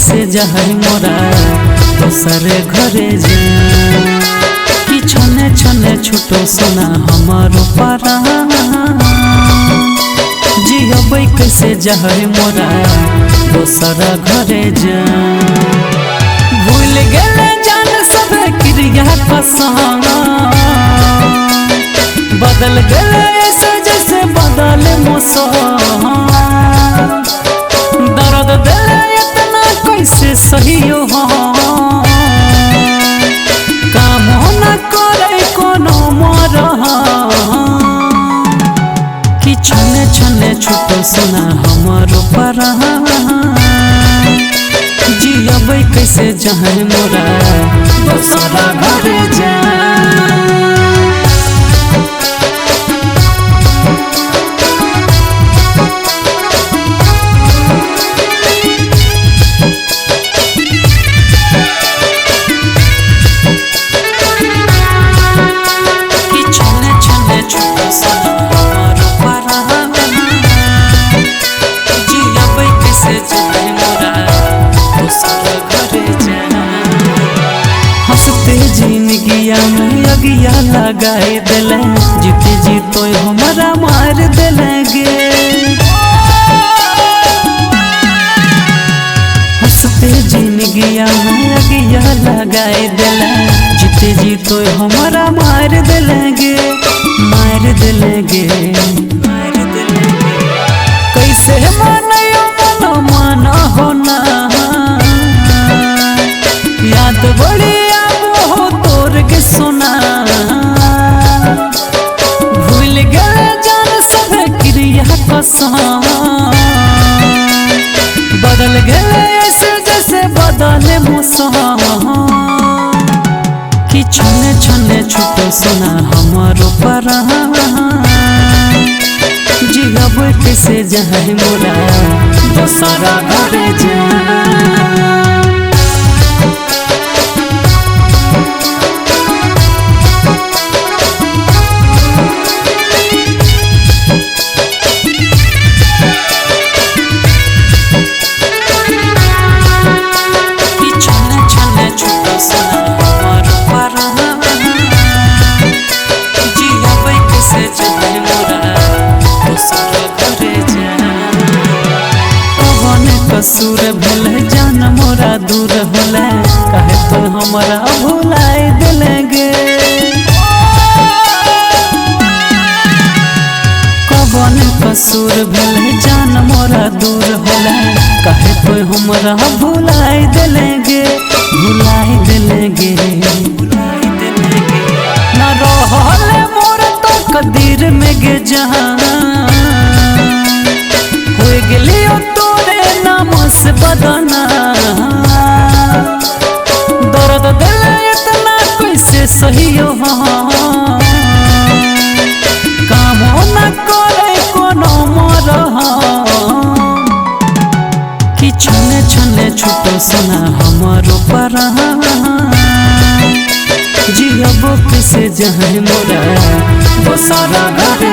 कैसे जाए मोरा दोसरे घरे जा कि छने छने छुटो सोना हमारो पारा जियबै कैसे जाए मोरा दोसरा घरे जा भूल गेले जान सब क्रिया कसम बदल गए ऐसे जैसे बदल मौसम दर्द दिले इतना कैसे सही हो काम न करे कोनो मोर कि छने छने छुटो सुना हमारो पारा जियबै कैसे जाए मोरा दोसरा घरे जा जिंदगिया में अगिया लगाए दिले जीते जीतो हमारा मार दिले गे हंसते जिंदगिया में अगिया लगाए दिले जीते जीतो हमारा मार दिले गे मार दिले गे कैसे मानो मनो माना होना याद बड़ी के सुना भूल गए जान सब क्रिया कसम बदल गए ऐसे जैसे बदले मौसम कि छने छने छुटो सुना हमारो पारा जियबै कैसे जाए मोरा दोसरा घरे जा कसूर भेल जान मोरा दूर होले कहे तो हमारा भुलाए दिलेगे कौन कसूर भेल जान मोरा दूर होले कहे तो हमारा भुलाए दिलेगे भुलाए दिलेगे न रहले मोर तो कदीर में गे जहां हो गेलियो से बदना दर्द दिल इतना कैसे सही हो काम न करे कोनो मोर कि छने छने छुटो सुना हमारो पारा जियबै कैसे जाए मोरा दोसरा घरे